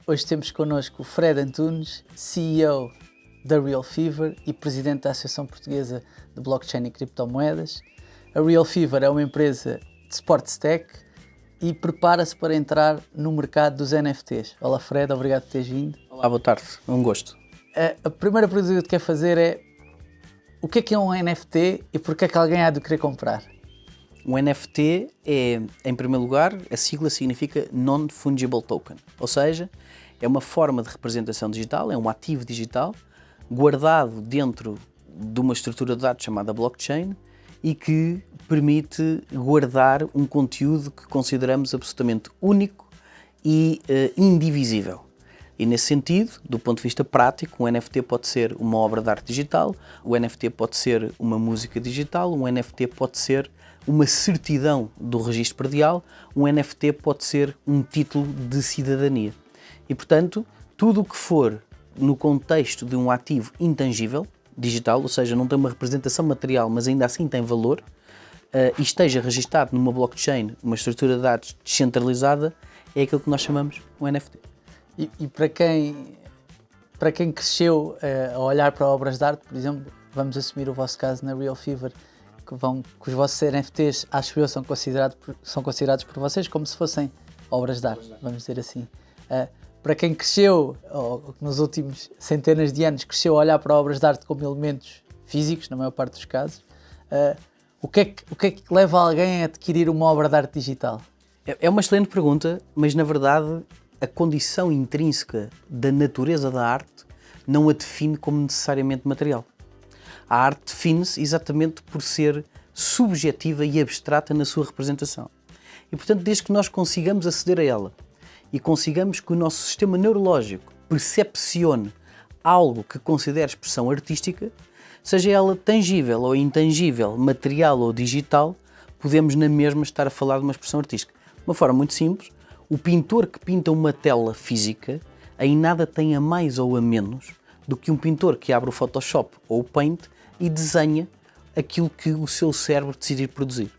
Hoje temos connosco o Fred Antunes, CEO da Real Fever e presidente da Associação Portuguesa de Blockchain e Criptomoedas. A Real Fever é uma empresa de Sports Tech e prepara-se para entrar no mercado dos NFTs. Olá Fred, obrigado por teres vindo. Olá, boa tarde, é um gosto. A primeira pergunta que eu te quero fazer é: o que é um NFT e porquê é que alguém há de querer comprar? Um NFT é, em primeiro lugar, a sigla significa Non-Fungible Token, ou seja, é uma forma de representação digital, é um ativo digital guardado dentro de uma estrutura de dados chamada blockchain e que permite guardar um conteúdo que consideramos absolutamente único e indivisível. E nesse sentido, do ponto de vista prático, um NFT pode ser uma obra de arte digital, o NFT pode ser uma música digital, um NFT pode ser uma certidão do registro predial, um NFT pode ser um título de cidadania. E, portanto, tudo o que for no contexto de um ativo intangível, digital, ou seja, não tem uma representação material, mas ainda assim tem valor, e esteja registado numa blockchain, uma estrutura de dados descentralizada, é aquilo que nós chamamos um NFT. E para quem cresceu a olhar para obras de arte, por exemplo, vamos assumir o vosso caso na Real Fever, que os vossos NFTs, acho eu, são considerados por vocês como se fossem obras de arte, vamos dizer assim. Para quem cresceu, ou nos últimos centenas de anos, cresceu a olhar para obras de arte como elementos físicos, na maior parte dos casos, o que é que leva alguém a adquirir uma obra de arte digital? É uma excelente pergunta, mas na verdade a condição intrínseca da natureza da arte não a define como necessariamente material. A arte define-se exatamente por ser subjetiva e abstrata na sua representação. E, portanto, desde que nós consigamos aceder a ela e consigamos que o nosso sistema neurológico percepcione algo que considere expressão artística, seja ela tangível ou intangível, material ou digital, podemos na mesma estar a falar de uma expressão artística. De uma forma muito simples, o pintor que pinta uma tela física em nada tem a mais ou a menos do que um pintor que abre o Photoshop ou o Paint e desenha aquilo que o seu cérebro decidir produzir.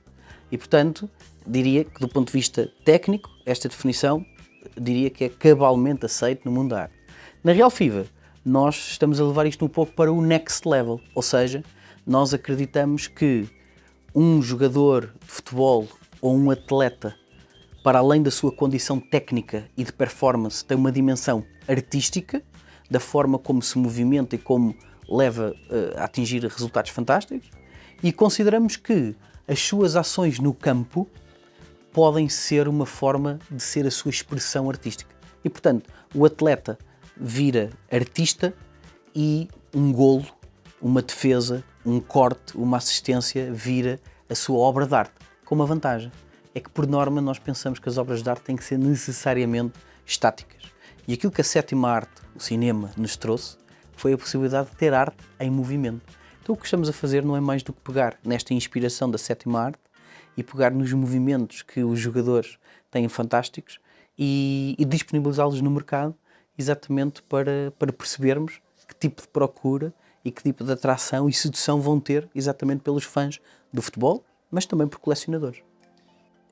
E, portanto, diria que do ponto de vista técnico, esta definição diria que é cabalmente aceita no mundo da arte. Na Real Fever, nós estamos a levar isto um pouco para o next level, ou seja, nós acreditamos que um jogador de futebol ou um atleta, para além da sua condição técnica e de performance, tem uma dimensão artística, da forma como se movimenta e como leva a atingir resultados fantásticos, e consideramos que as suas ações no campo podem ser uma forma de ser a sua expressão artística. E, portanto, o atleta vira artista e um golo, uma defesa, um corte, uma assistência vira a sua obra de arte, com uma vantagem. É que, por norma, nós pensamos que as obras de arte têm que ser necessariamente estáticas. E aquilo que a sétima arte, o cinema, nos trouxe foi a possibilidade de ter arte em movimento. Então o que estamos a fazer não é mais do que pegar nesta inspiração da sétima arte e pegar nos movimentos que os jogadores têm fantásticos e disponibilizá-los no mercado exatamente para percebermos que tipo de procura e que tipo de atração e sedução vão ter exatamente pelos fãs do futebol, mas também por colecionadores.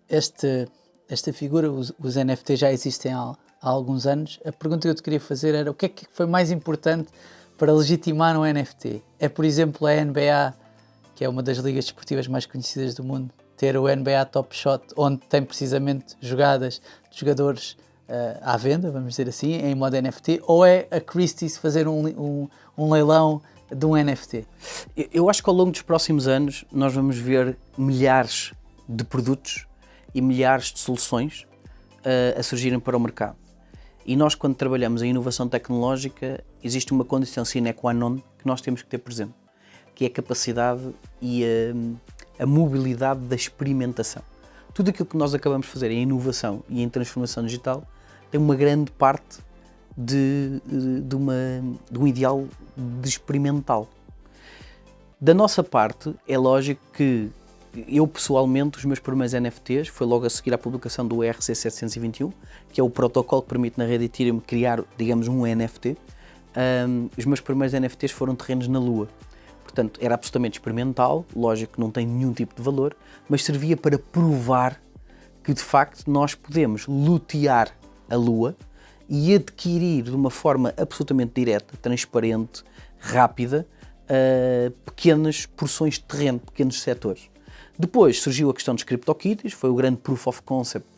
Esta figura, os NFTs já existem há alguns anos. A pergunta que eu te queria fazer era: o que é que foi mais importante para legitimar um NFT? É, por exemplo, a NBA, que é uma das ligas desportivas mais conhecidas do mundo, ter o NBA Top Shot, onde tem precisamente jogadas de jogadores à venda, vamos dizer assim, em modo NFT, ou é a Christie's fazer um leilão de um NFT? Eu acho que ao longo dos próximos anos nós vamos ver milhares de produtos e milhares de soluções a surgirem para o mercado. E nós, quando trabalhamos em inovação tecnológica, existe uma condição sine qua non que nós temos que ter presente, que é a capacidade e a mobilidade da experimentação. Tudo aquilo que nós acabamos de fazer em inovação e em transformação digital tem uma grande parte de um ideal de experimental. Da nossa parte, é lógico que eu, pessoalmente, os meus primeiros NFTs foi logo a seguir à publicação do ERC721, que é o protocolo que permite na rede Ethereum criar, digamos, um NFT. Os meus primeiros NFTs foram terrenos na Lua. Portanto, era absolutamente experimental, lógico que não tem nenhum tipo de valor, mas servia para provar que, de facto, nós podemos lutear a Lua e adquirir de uma forma absolutamente direta, transparente, rápida, pequenas porções de terreno, pequenos setores. Depois surgiu a questão dos CryptoKitties, foi o grande proof of concept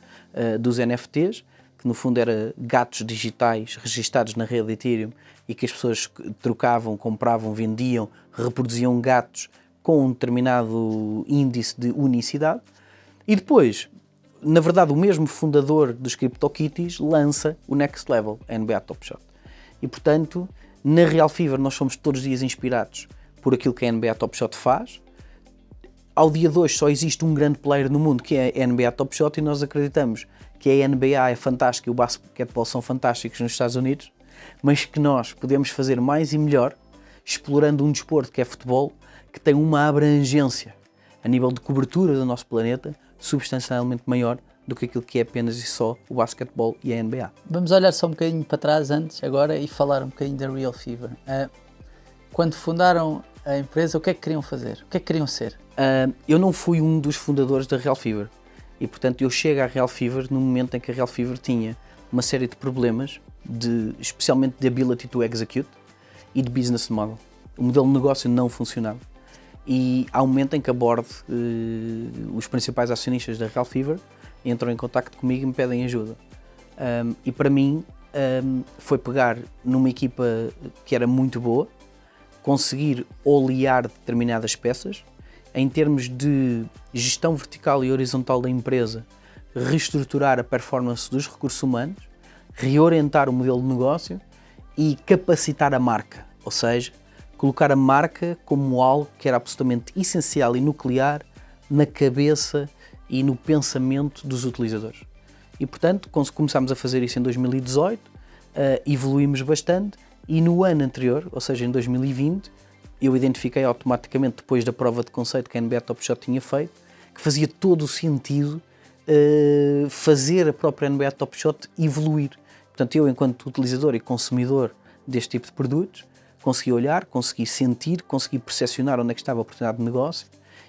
dos NFTs, que no fundo era gatos digitais registados na rede Ethereum e que as pessoas trocavam, compravam, vendiam, reproduziam gatos com um determinado índice de unicidade. E depois, na verdade, o mesmo fundador dos CryptoKitties lança o Next Level, a NBA Top Shot. E portanto, na Real Fever nós somos todos os dias inspirados por aquilo que a NBA Top Shot faz. Ao dia de hoje só existe um grande player no mundo, que é a NBA Top Shot, e nós acreditamos que a NBA é fantástica e o basquetebol são fantásticos nos Estados Unidos, mas que nós podemos fazer mais e melhor explorando um desporto que é futebol, que tem uma abrangência a nível de cobertura do nosso planeta substancialmente maior do que aquilo que é apenas e só o basquetebol e a NBA. Vamos olhar só um bocadinho para trás antes, agora, e falar um bocadinho da Real Fever. Quando fundaram a empresa, o que é que queriam fazer? O que é que queriam ser? Eu não fui um dos fundadores da Real Fever e, portanto, eu chego à Real Fever no momento em que a Real Fever tinha uma série de problemas, especialmente de ability to execute e de business model. O modelo de negócio não funcionava. E há um momento em que a board, os principais acionistas da Real Fever, entram em contacto comigo e me pedem ajuda. E para mim foi pegar numa equipa que era muito boa, conseguir olear determinadas peças, em termos de gestão vertical e horizontal da empresa, reestruturar a performance dos recursos humanos, reorientar o modelo de negócio e capacitar a marca, ou seja, colocar a marca como algo que era absolutamente essencial e nuclear na cabeça e no pensamento dos utilizadores. E, portanto, começámos a fazer isso em 2018, evoluímos bastante e no ano anterior, ou seja, em 2020, eu identifiquei automaticamente, depois da prova de conceito que a NBA Top Shot tinha feito, que fazia todo o sentido fazer a própria NBA Top Shot evoluir. Portanto, eu, enquanto utilizador e consumidor deste tipo de produtos, consegui olhar, consegui sentir, consegui percepcionar onde é que estava a oportunidade de negócio,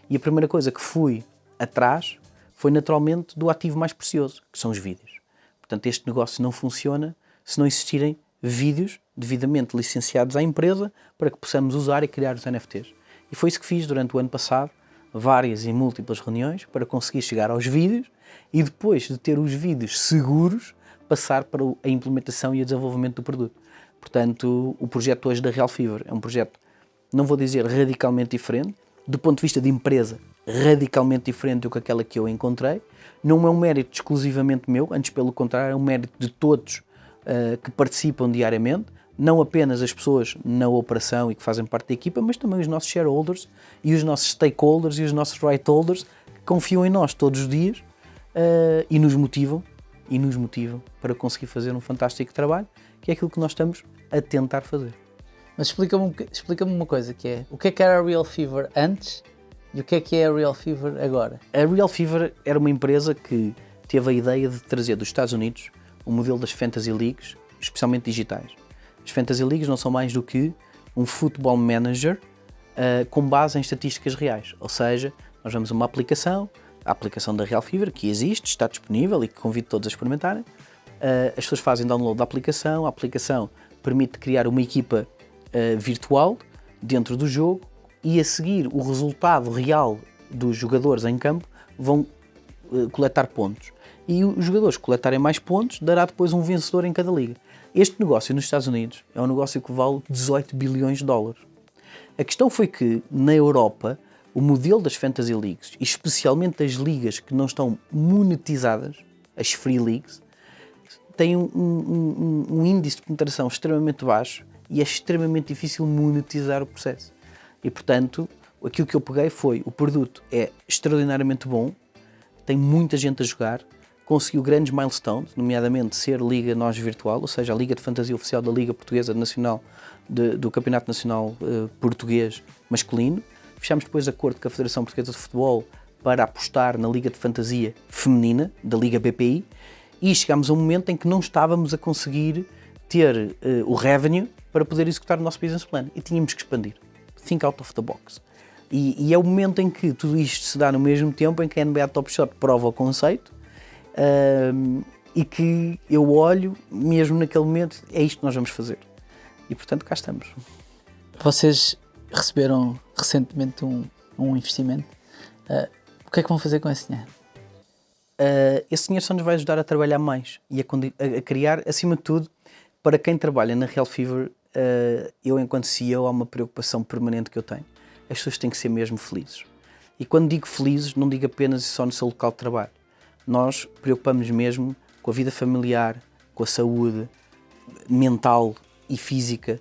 e a primeira coisa que fui atrás foi naturalmente do ativo mais precioso, que são os vídeos. Portanto, este negócio não funciona se não existirem vídeos devidamente licenciados à empresa para que possamos usar e criar os NFTs. E foi isso que fiz durante o ano passado, várias e múltiplas reuniões para conseguir chegar aos vídeos e depois de ter os vídeos seguros, passar para a implementação e o desenvolvimento do produto. Portanto, o projeto hoje da Real Fever é um projeto, não vou dizer radicalmente diferente, do ponto de vista de empresa, radicalmente diferente do que aquela que eu encontrei. Não é um mérito exclusivamente meu, antes pelo contrário, é um mérito de todos que participam diariamente, não apenas as pessoas na operação e que fazem parte da equipa, mas também os nossos shareholders e os nossos stakeholders e os nossos right holders que confiam em nós todos os dias e nos motivam para conseguir fazer um fantástico trabalho, que é aquilo que nós estamos a tentar fazer. Mas explica-me uma coisa, que é, o que é que era a Real Fever antes e o que é a Real Fever agora? A Real Fever era uma empresa que teve a ideia de trazer dos Estados Unidos o modelo das Fantasy Leagues, especialmente digitais. As Fantasy Leagues não são mais do que um football manager com base em estatísticas reais. Ou seja, nós vamos a uma aplicação, a aplicação da Real Fever, que existe, está disponível e que convido todos a experimentarem. As pessoas fazem download da aplicação, a aplicação permite criar uma equipa virtual dentro do jogo e a seguir o resultado real dos jogadores em campo vão coletar pontos. E os jogadores que coletarem mais pontos dará depois um vencedor em cada liga. Este negócio nos Estados Unidos é um negócio que vale 18 bilhões de dólares. A questão foi que, na Europa, o modelo das Fantasy Leagues, e especialmente as ligas que não estão monetizadas, as Free Leagues, têm um índice de penetração extremamente baixo e é extremamente difícil monetizar o processo. E, portanto, aquilo que eu peguei foi, o produto é extraordinariamente bom, tem muita gente a jogar, conseguiu grandes milestones, nomeadamente ser Liga NOS Virtual, ou seja, a Liga de Fantasia Oficial da Liga Portuguesa Nacional, do Campeonato Nacional Português Masculino. Fechámos depois acordo com a Federação Portuguesa de Futebol para apostar na Liga de Fantasia Feminina, da Liga BPI, e chegámos a um momento em que não estávamos a conseguir ter o revenue para poder executar o nosso business plan e tínhamos que expandir. Think out of the box. E é o momento em que tudo isto se dá no mesmo tempo em que a NBA Top Shot prova o conceito e que eu olho, mesmo naquele momento, é isto que nós vamos fazer. E portanto cá estamos. Vocês receberam recentemente um investimento. O que é que vão fazer com esse dinheiro? Esse dinheiro só nos vai ajudar a trabalhar mais e a criar, acima de tudo, para quem trabalha na Real Fever, eu enquanto CEO há uma preocupação permanente que eu tenho. As pessoas têm que ser mesmo felizes. E quando digo felizes, não digo apenas só no seu local de trabalho. Nós preocupamos mesmo com a vida familiar, com a saúde mental e física,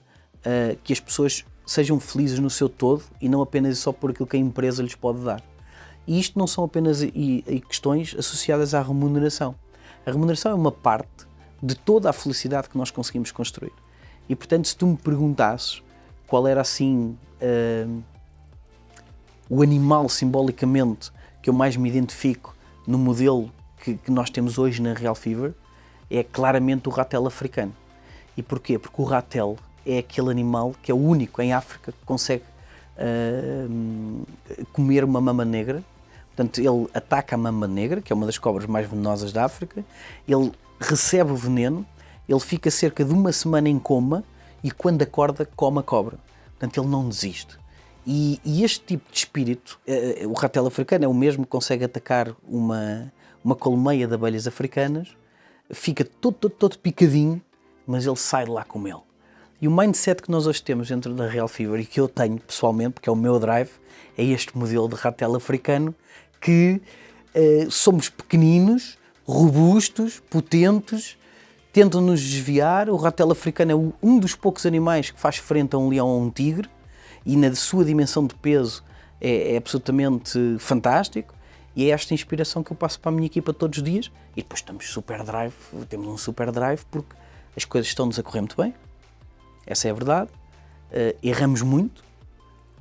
que as pessoas sejam felizes no seu todo e não apenas só por aquilo que a empresa lhes pode dar. E isto não são apenas questões associadas à remuneração. A remuneração é uma parte de toda a felicidade que nós conseguimos construir. E portanto, se tu me perguntasses qual era assim o animal simbolicamente que eu mais me identifico no modelo que nós temos hoje na Real Fever, é claramente o ratel africano. E porquê? Porque o ratel é aquele animal que é o único em África que consegue comer uma mama negra. Portanto, ele ataca a mama negra, que é uma das cobras mais venenosas da África, ele recebe o veneno, ele fica cerca de uma semana em coma e quando acorda come a cobra. Portanto, ele não desiste. E este tipo de espírito, o ratel africano é o mesmo que consegue atacar uma colmeia de abelhas africanas, fica todo picadinho, mas ele sai de lá com mel. E o mindset que nós hoje temos dentro da Real Fever e que eu tenho pessoalmente, porque é o meu drive, é este modelo de ratel africano que somos pequeninos, robustos, potentes, tentam nos desviar. O ratel africano é um dos poucos animais que faz frente a um leão ou a um tigre e na sua dimensão de peso é absolutamente fantástico. E é esta inspiração que eu passo para a minha equipa todos os dias. E depois temos um super drive porque as coisas estão-nos a correr muito bem. Essa é a verdade. Erramos muito,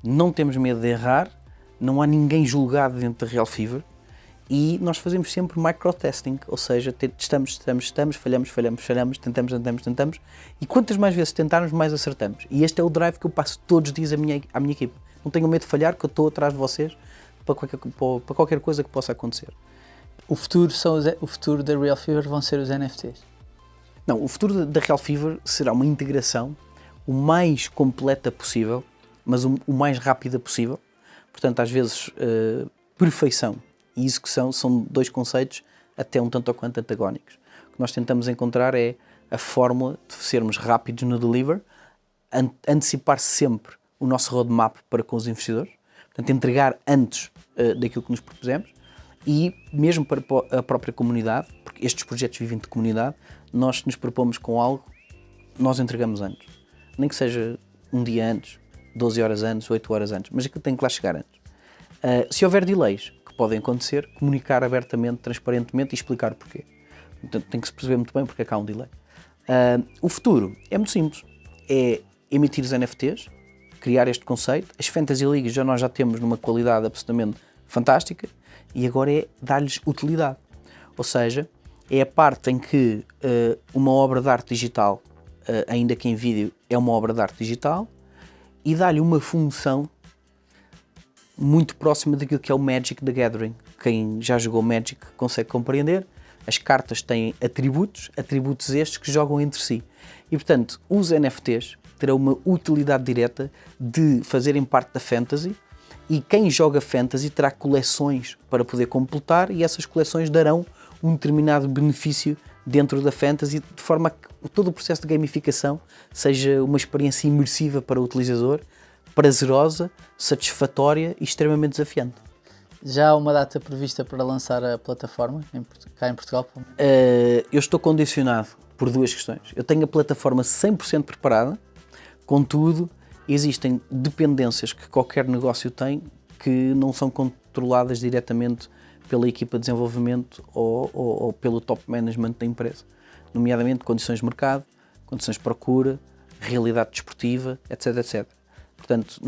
não temos medo de errar, não há ninguém julgado dentro da Real Fever e nós fazemos sempre microtesting, ou seja, testamos, falhamos, tentamos e quantas mais vezes tentarmos, mais acertamos. E este é o drive que eu passo todos os dias à minha equipa. Não tenham medo de falhar, que eu estou atrás de vocês para qualquer coisa que possa acontecer. O futuro da Real Fever vão ser os NFTs? Não, o futuro da Real Fever será uma integração o mais completa possível, mas o mais rápida possível. Portanto, às vezes, perfeição e execução são dois conceitos até um tanto ou quanto antagónicos. O que nós tentamos encontrar é a fórmula de sermos rápidos no deliver, antecipar sempre o nosso roadmap para com os investidores, portanto, entregar antes daquilo que nos propusemos e mesmo para a própria comunidade, porque estes projetos vivem de comunidade, nós nos propomos com algo, nós entregamos antes. Nem que seja um dia antes, 12 horas antes, 8 horas antes, mas aquilo tem que lá chegar antes. Se houver delays, que podem acontecer, comunicar abertamente, transparentemente e explicar o porquê. Portanto, tem que se perceber muito bem porque é que há um delay. O futuro é muito simples. É emitir os NFTs, criar este conceito. As Fantasy Leagues nós já temos numa qualidade absolutamente fantástica e agora é dar-lhes utilidade. Ou seja, é a parte em que uma obra de arte digital, ainda que em vídeo, é uma obra de arte digital e dá-lhe uma função muito próxima daquilo que é o Magic the Gathering. Quem já jogou Magic consegue compreender. As cartas têm atributos estes que jogam entre si. E, portanto, os NFTs terão uma utilidade direta de fazerem parte da Fantasy e quem joga Fantasy terá coleções para poder completar e essas coleções darão um determinado benefício dentro da Fantasy, de forma a que todo o processo de gamificação seja uma experiência imersiva para o utilizador, prazerosa, satisfatória e extremamente desafiante. Já há uma data prevista para lançar a plataforma cá em Portugal? Eu estou condicionado por duas questões. Eu tenho a plataforma 100% preparada, contudo, existem dependências que qualquer negócio tem que não são controladas diretamente pela equipa de desenvolvimento ou pelo top management da empresa, nomeadamente condições de mercado, condições de procura, realidade desportiva, etc. Portanto,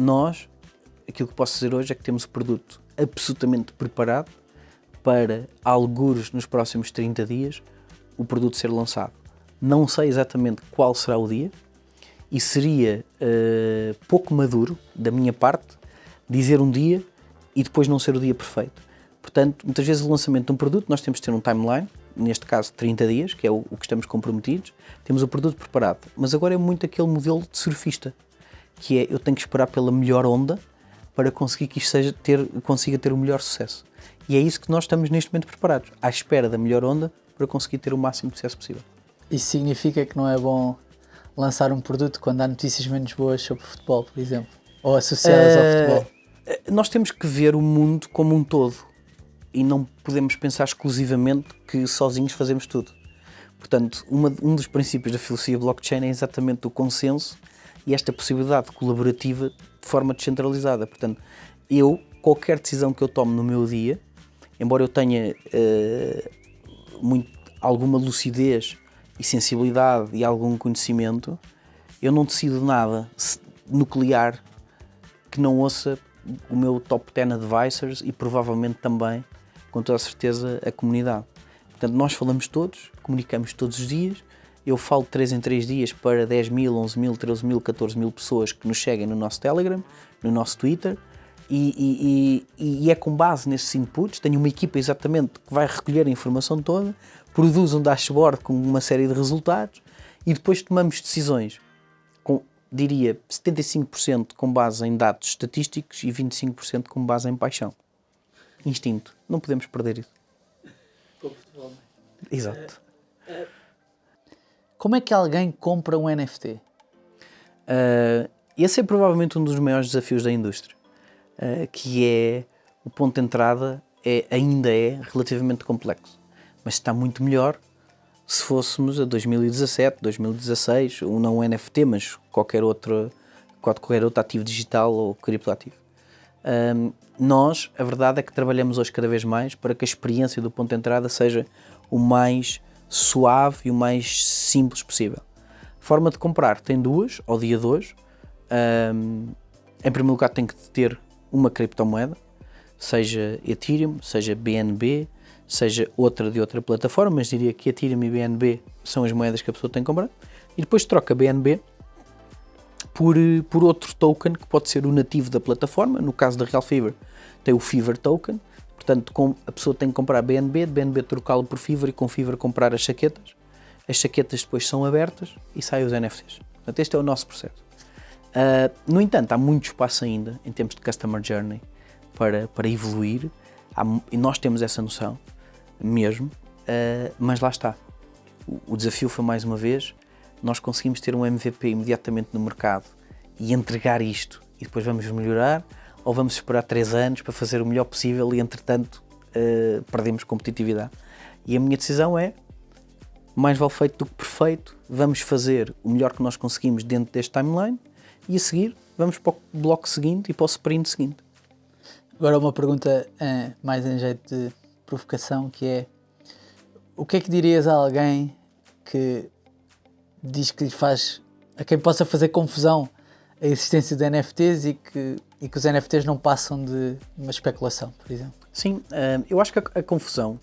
aquilo que posso dizer hoje é que temos o produto absolutamente preparado para, algures nos próximos 30 dias, o produto ser lançado. Não sei exatamente qual será o dia e seria pouco maduro da minha parte dizer um dia e depois não ser o dia perfeito. Portanto, muitas vezes o lançamento de um produto nós temos de ter um timeline neste caso 30 dias, que é o que estamos comprometidos, temos o produto preparado. Mas agora é muito aquele modelo de surfista, que é eu tenho que esperar pela melhor onda para conseguir que isto consiga ter o melhor sucesso. E é isso que nós estamos neste momento preparados, à espera da melhor onda para conseguir ter o máximo de sucesso possível. Isso significa que não é bom lançar um produto quando há notícias menos boas sobre futebol, por exemplo, ou associadas ao futebol? Nós temos que ver o mundo como um todo e não podemos pensar exclusivamente que sozinhos fazemos tudo. Portanto, um dos princípios da filosofia blockchain é exatamente o consenso e esta possibilidade colaborativa de forma descentralizada. Portanto, qualquer decisão que eu tome no meu dia, embora eu tenha alguma lucidez e sensibilidade e algum conhecimento, eu não decido nada nuclear que não ouça o meu top 10 advisors e provavelmente também, com toda a certeza, a comunidade. Portanto, nós falamos todos, comunicamos todos os dias, eu falo de 3 em 3 dias para 10 mil, 11 mil, 13 mil, 14 mil pessoas que nos seguem no nosso Telegram, no nosso Twitter, e é com base nesses inputs, tenho uma equipa exatamente que vai recolher a informação toda, produz um dashboard com uma série de resultados e depois tomamos decisões com, diria, 75% com base em dados estatísticos e 25% com base em paixão. Instinto. Não podemos perder isso. Exato. Como é que alguém compra um NFT? Esse é provavelmente um dos maiores desafios da indústria, que é o ponto de entrada ainda é relativamente complexo, mas está muito melhor se fôssemos a 2017, 2016, ou não um NFT, mas qualquer outro ativo digital ou criptoativo. Nós, a verdade é que trabalhamos hoje cada vez mais para que a experiência do ponto de entrada seja o mais suave e o mais simples possível. Forma de comprar tem duas, ao dia de hoje. Em primeiro lugar tem que ter uma criptomoeda, seja Ethereum, seja BNB, seja outra de outra plataforma, mas diria que Ethereum e BNB são as moedas que a pessoa tem que comprar, e depois troca BNB por outro token que pode ser o nativo da plataforma. No caso da Real Fever tem o Fever Token, portanto a pessoa tem que comprar BNB, de BNB trocá-lo por Fever e com Fever comprar as chaquetas. As chaquetas depois são abertas e saem os NFTs. Portanto, este é o nosso processo. No entanto, há muito espaço ainda em termos de Customer Journey para evoluir, e nós temos essa noção mesmo, mas lá está. O desafio foi, mais uma vez, nós conseguimos ter um MVP imediatamente no mercado e entregar isto e depois vamos melhorar, ou vamos esperar 3 anos para fazer o melhor possível e entretanto perdemos competitividade. E a minha decisão é, mais vale feito do que perfeito, vamos fazer o melhor que nós conseguimos dentro deste timeline e a seguir vamos para o bloco seguinte e para o sprint seguinte. Agora uma pergunta mais em jeito de provocação, que é: o que é que dirias a alguém que diz que lhe faz, a quem possa fazer confusão a existência de NFTs e que os NFTs não passam de uma especulação, por exemplo? Sim, eu acho que a confusão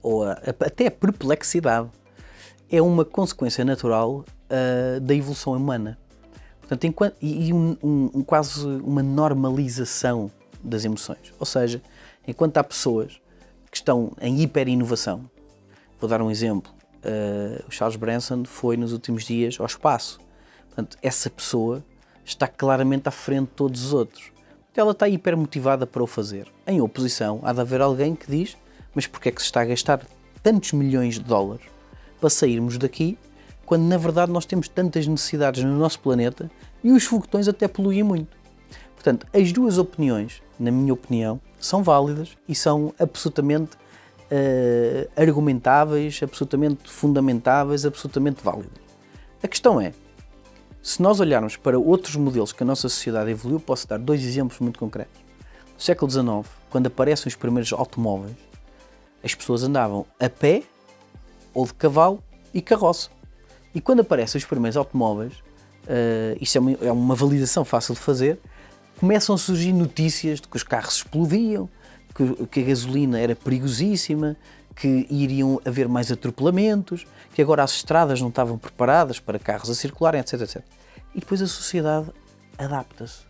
ou até a perplexidade é uma consequência natural da evolução humana. Portanto, quase uma normalização das emoções. Ou seja, enquanto há pessoas que estão em hiper-inovação, vou dar um exemplo, o Charles Branson foi nos últimos dias ao espaço. Portanto, essa pessoa está claramente à frente de todos os outros. Ela está hiper motivada para o fazer. Em oposição, há de haver alguém que diz: mas porquê é que se está a gastar tantos milhões de dólares para sairmos daqui, quando na verdade nós temos tantas necessidades no nosso planeta e os foguetões até poluem muito? Portanto, as duas opiniões, na minha opinião, são válidas e são absolutamente argumentáveis, absolutamente fundamentáveis, absolutamente válidas. A questão é, se nós olharmos para outros modelos que a nossa sociedade evoluiu, posso dar 2 exemplos muito concretos. No século XIX, quando aparecem os primeiros automóveis, as pessoas andavam a pé ou de cavalo e carroça. E quando aparecem os primeiros automóveis, isto é uma validação fácil de fazer, começam a surgir notícias de que os carros explodiam, que a gasolina era perigosíssima, que iriam haver mais atropelamentos, que agora as estradas não estavam preparadas para carros a circularem, etc, etc. E depois a sociedade adapta-se.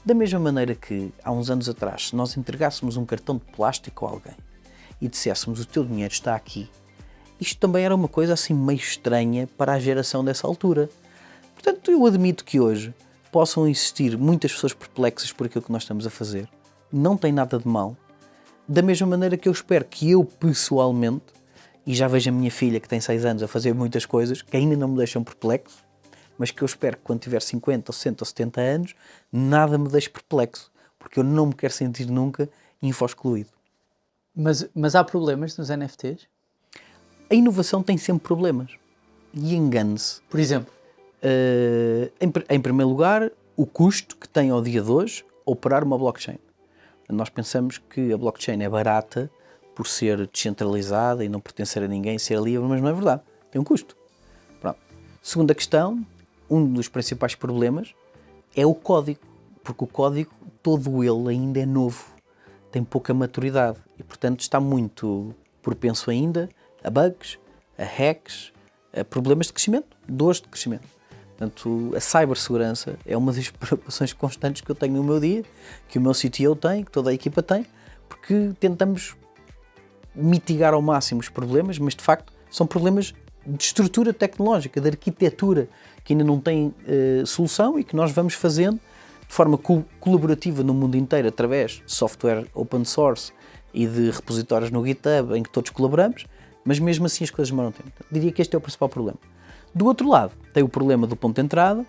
Da mesma maneira que, há uns anos atrás, se nós entregássemos um cartão de plástico a alguém e disséssemos: o teu dinheiro está aqui, isto também era uma coisa assim meio estranha para a geração dessa altura. Portanto, eu admito que hoje possam existir muitas pessoas perplexas por aquilo que nós estamos a fazer. Não tem nada de mal. Da mesma maneira que eu espero que eu, pessoalmente, e já vejo a minha filha, que tem 6 anos, a fazer muitas coisas que ainda não me deixam perplexo, mas que eu espero que quando tiver 50, ou 60 ou 70 anos, nada me deixe perplexo, porque eu não me quero sentir nunca info-excluído. Mas há problemas nos NFTs? A inovação tem sempre problemas. E engane-se. Por exemplo? Em primeiro lugar, o custo que tem ao dia de hoje operar uma blockchain. Nós pensamos que a blockchain é barata por ser descentralizada e não pertencer a ninguém, ser livre, mas não é verdade. Tem um custo. Pronto. Segunda questão, um dos principais problemas é o código, porque o código, todo ele ainda é novo, tem pouca maturidade e, portanto, está muito propenso ainda a bugs, a hacks, a problemas de crescimento, dores de crescimento. Portanto, a cibersegurança é uma das preocupações constantes que eu tenho no meu dia, que o meu CTO tem, que toda a equipa tem, porque tentamos mitigar ao máximo os problemas, mas de facto são problemas de estrutura tecnológica, de arquitetura, que ainda não têm solução e que nós vamos fazendo de forma colaborativa no mundo inteiro, através de software open source e de repositórios no GitHub, em que todos colaboramos, mas mesmo assim as coisas demoram tempo. Diria que este é o principal problema. Do outro lado, tem o problema do ponto de entrada.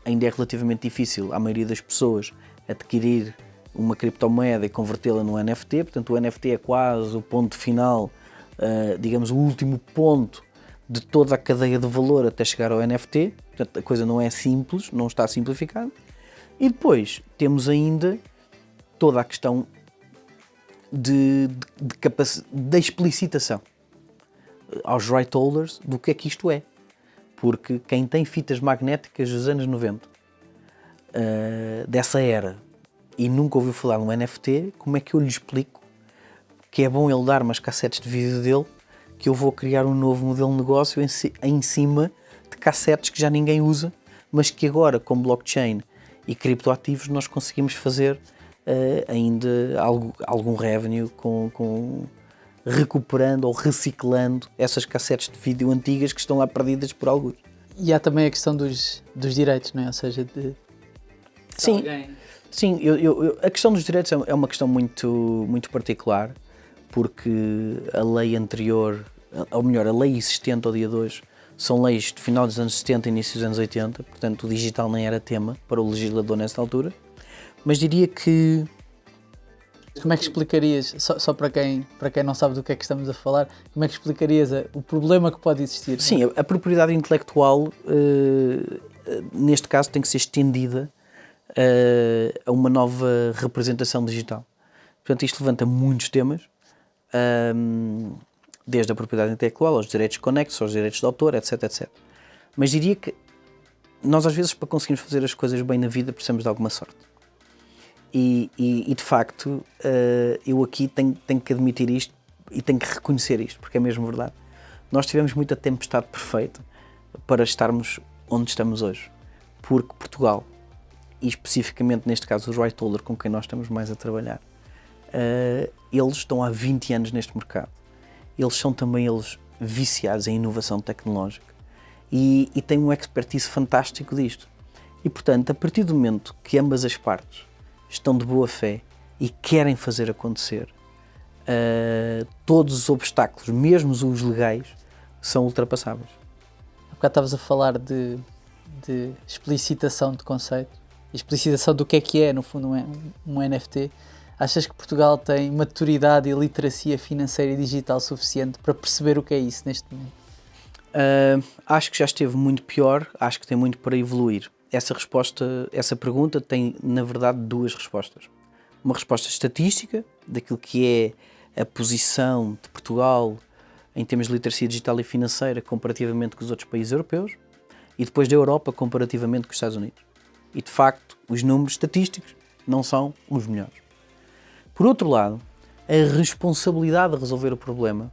Ainda é relativamente difícil à maioria das pessoas adquirir uma criptomoeda e convertê-la num NFT, portanto o NFT é quase o ponto final, digamos o último ponto de toda a cadeia de valor até chegar ao NFT, portanto a coisa não é simples, não está simplificada. E depois temos ainda toda a questão da explicitação aos right holders do que é que isto é. Porque quem tem fitas magnéticas dos anos 90, dessa era, e nunca ouviu falar num NFT, como é que eu lhe explico que é bom ele dar umas cassetes de vídeo dele, que eu vou criar um novo modelo de negócio em cima de cassetes que já ninguém usa, mas que agora, com blockchain e criptoativos, nós conseguimos fazer ainda algum revenue recuperando ou reciclando essas cassetes de vídeo antigas que estão lá perdidas por alguns. E há também a questão dos direitos, não é? Ou seja, de... Sim, sim, a questão dos direitos é uma questão muito particular, porque a lei anterior, ou melhor, a lei existente ao dia de hoje, são leis de final dos anos 70 e início dos anos 80, portanto o digital nem era tema para o legislador nessa altura, mas diria que... Como é que explicarias, só para quem não sabe do que é que estamos a falar, como é que explicarias o problema que pode existir? Sim, a propriedade intelectual, neste caso, tem que ser estendida a uma nova representação digital. Portanto, isto levanta muitos temas, desde a propriedade intelectual, aos direitos conexos, aos direitos de autor, etc, etc. Mas diria que nós, às vezes, para conseguirmos fazer as coisas bem na vida, precisamos de alguma sorte. E de facto, eu aqui tenho que admitir isto e tenho que reconhecer isto, porque é mesmo verdade. Nós tivemos muita tempestade perfeita para estarmos onde estamos hoje. Porque Portugal, e especificamente neste caso os right holder com quem nós estamos mais a trabalhar, eles estão há 20 anos neste mercado. Eles são também viciados em inovação tecnológica e têm um expertise fantástico disto. E portanto, a partir do momento que ambas as partes estão de boa fé e querem fazer acontecer, todos os obstáculos, mesmo os legais, são ultrapassáveis. Há bocado estavas a falar de explicitação de conceito, explicitação do que é no fundo um NFT. Achas que Portugal tem maturidade e literacia financeira e digital suficiente para perceber o que é isso neste momento? Acho que já esteve muito pior, acho que tem muito para evoluir. Essa pergunta tem, na verdade, duas respostas. Uma resposta estatística, daquilo que é a posição de Portugal em termos de literacia digital e financeira comparativamente com os outros países europeus, e depois da Europa comparativamente com os Estados Unidos. E, de facto, os números estatísticos não são os melhores. Por outro lado, a responsabilidade de resolver o problema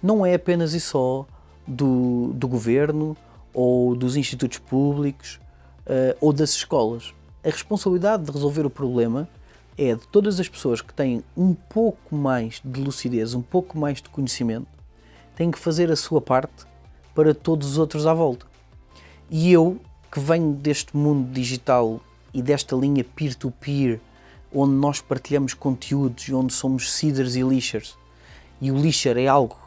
não é apenas e só do governo ou dos institutos públicos ou das escolas. A responsabilidade de resolver o problema é de todas as pessoas que têm um pouco mais de lucidez, um pouco mais de conhecimento tem que fazer a sua parte para todos os outros à volta. E eu, que venho deste mundo digital e desta linha peer-to-peer, onde nós partilhamos conteúdos e onde somos seeders e lishers, e o lisher é algo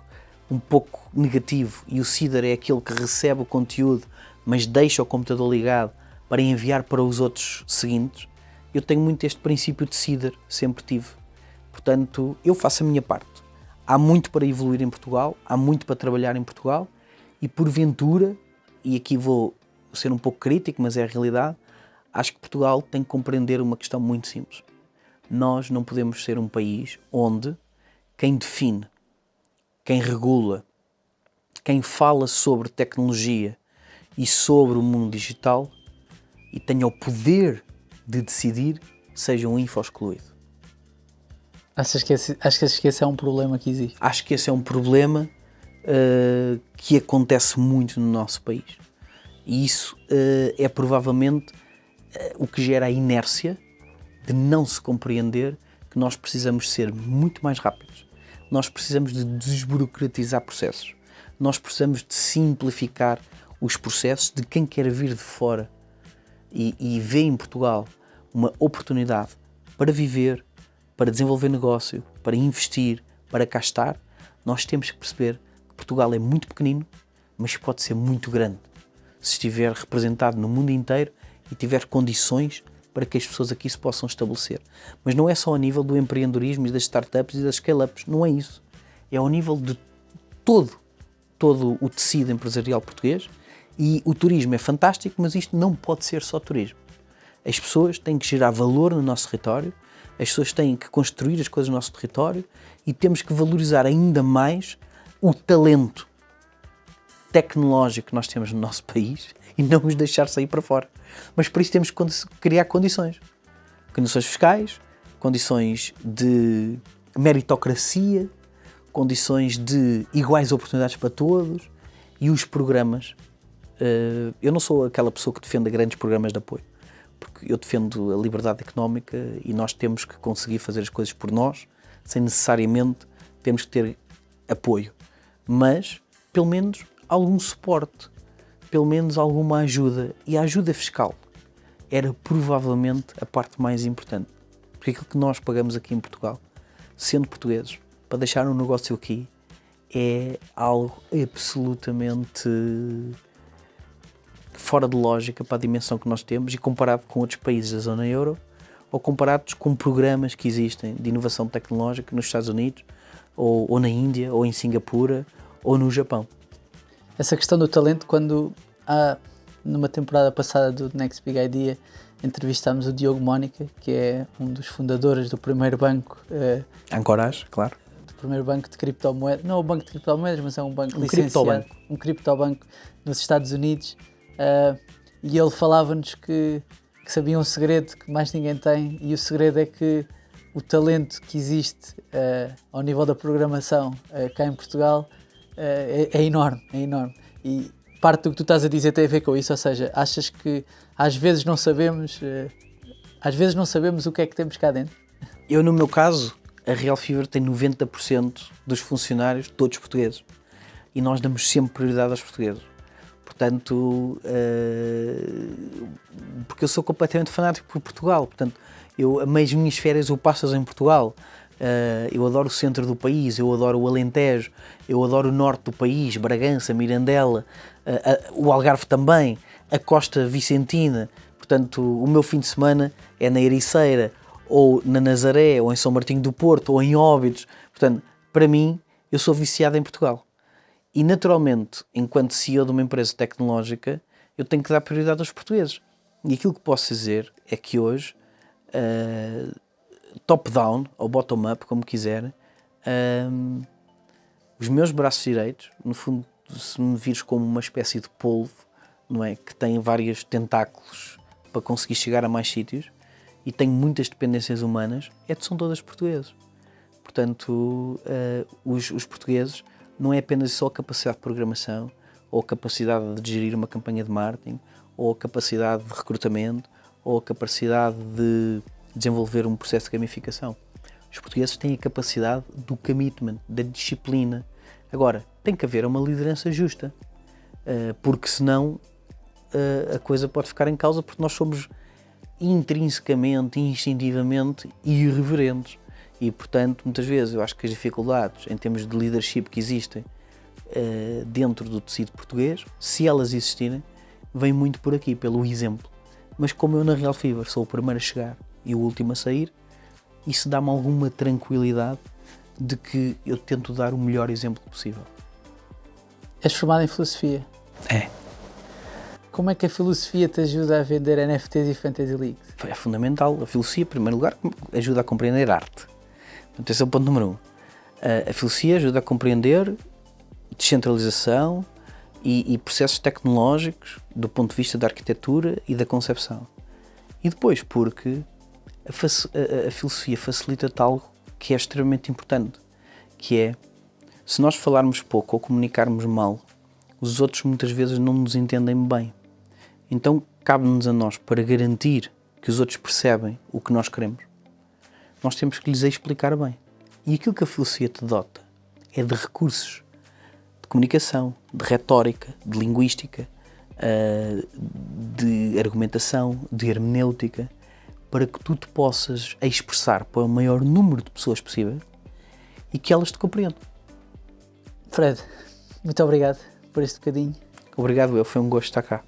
um pouco negativo e o seeder é aquele que recebe o conteúdo mas deixa o computador ligado para enviar para os outros seguintes, eu tenho muito este princípio de seeder, sempre tive. Portanto, eu faço a minha parte. Há muito para evoluir em Portugal, há muito para trabalhar em Portugal e porventura, e aqui vou ser um pouco crítico, mas é a realidade, acho que Portugal tem que compreender uma questão muito simples. Nós não podemos ser um país onde quem define, quem regula, quem fala sobre tecnologia e sobre o mundo digital e tenha o poder de decidir, seja um info-excluído. Achas que esse é um problema que existe? Acho que esse é um problema que acontece muito no nosso país. E isso é provavelmente o que gera a inércia de não se compreender que nós precisamos ser muito mais rápidos. Nós precisamos de desburocratizar processos. Nós precisamos de simplificar os processos de quem quer vir de fora e vê em Portugal uma oportunidade para viver, para desenvolver negócio, para investir, para cá estar. Nós temos que perceber que Portugal é muito pequenino, mas pode ser muito grande se estiver representado no mundo inteiro e tiver condições para que as pessoas aqui se possam estabelecer. Mas não é só ao nível do empreendedorismo e das startups e das scale-ups, não é isso. É ao nível de todo o tecido empresarial português e o turismo é fantástico, mas isto não pode ser só turismo. As pessoas têm que gerar valor no nosso território, as pessoas têm que construir as coisas no nosso território e temos que valorizar ainda mais o talento tecnológico que nós temos no nosso país e não os deixar sair para fora. Mas para isso temos que criar condições. Condições fiscais, condições de meritocracia, condições de iguais oportunidades para todos e os programas. Eu não sou aquela pessoa que defende grandes programas de apoio, porque eu defendo a liberdade económica e nós temos que conseguir fazer as coisas por nós, sem necessariamente termos que ter apoio. Mas, pelo menos, algum suporte, pelo menos alguma ajuda. E a ajuda fiscal era provavelmente a parte mais importante. Porque aquilo que nós pagamos aqui em Portugal, sendo portugueses, para deixar um negócio aqui, é algo absolutamente fora de lógica para a dimensão que nós temos e comparado com outros países da zona euro ou comparados com programas que existem de inovação tecnológica nos Estados Unidos ou na Índia ou em Singapura ou no Japão. Essa questão do talento, quando numa temporada passada do Next Big Idea entrevistámos o Diogo Mónica, que é um dos fundadores do primeiro banco Ancorage, claro. Do primeiro banco de criptomoedas, não é um banco de criptomoedas, mas é um banco licenciado, um criptobanco nos Estados Unidos. E ele falava-nos que sabia um segredo que mais ninguém tem, e o segredo é que o talento que existe ao nível da programação cá em Portugal é enorme, é enorme. E parte do que tu estás a dizer tem a ver com isso, ou seja, achas que às vezes não sabemos o que é que temos cá dentro? Eu, no meu caso, a Real Fever tem 90% dos funcionários todos portugueses e nós damos sempre prioridade aos portugueses. Portanto, porque eu sou completamente fanático por Portugal, portanto, as minhas férias eu passo em Portugal. Eu adoro o centro do país, eu adoro o Alentejo, eu adoro o norte do país, Bragança, Mirandela, o Algarve também, a Costa Vicentina. Portanto, o meu fim de semana é na Ericeira, ou na Nazaré, ou em São Martinho do Porto, ou em Óbidos. Portanto, para mim, eu sou viciado em Portugal. E, naturalmente, enquanto CEO de uma empresa tecnológica, eu tenho que dar prioridade aos portugueses. E aquilo que posso dizer é que hoje, top-down, ou bottom-up, como quiser, os meus braços direitos, no fundo, se me vires como uma espécie de polvo, não é? Que tem vários tentáculos para conseguir chegar a mais sítios, e tem muitas dependências humanas, são todas portugueses. Portanto, os portugueses não é apenas só a capacidade de programação, ou a capacidade de gerir uma campanha de marketing, ou a capacidade de recrutamento, ou a capacidade de desenvolver um processo de gamificação. Os portugueses têm a capacidade do commitment, da disciplina, Agora, tem que haver uma liderança justa, porque senão a coisa pode ficar em causa, porque nós somos intrinsecamente, instintivamente irreverentes. E, portanto, muitas vezes eu acho que as dificuldades em termos de leadership que existem dentro do tecido português, se elas existirem, vem muito por aqui, pelo exemplo. Mas como eu na Real Fever sou o primeiro a chegar e o último a sair, isso dá-me alguma tranquilidade de que eu tento dar o melhor exemplo possível. És formado em filosofia. É. Como é que a filosofia te ajuda a vender NFTs e Fantasy Leagues? É fundamental. A filosofia, em primeiro lugar, ajuda a compreender arte. Portanto, esse é o ponto número 1. A filosofia ajuda a compreender descentralização e processos tecnológicos do ponto de vista da arquitetura e da concepção. E depois, porque a filosofia facilita-te algo que é extremamente importante, que é, se nós falarmos pouco ou comunicarmos mal, os outros muitas vezes não nos entendem bem. Então, cabe-nos a nós, para garantir que os outros percebem o que nós queremos, nós temos que lhes explicar bem. E aquilo que a filosofia te dota é de recursos de comunicação, de retórica, de linguística, de argumentação, de hermenêutica, para que tu te possas expressar para o maior número de pessoas possível e que elas te compreendam. Fred, muito obrigado por este bocadinho. Obrigado, foi um gosto estar cá.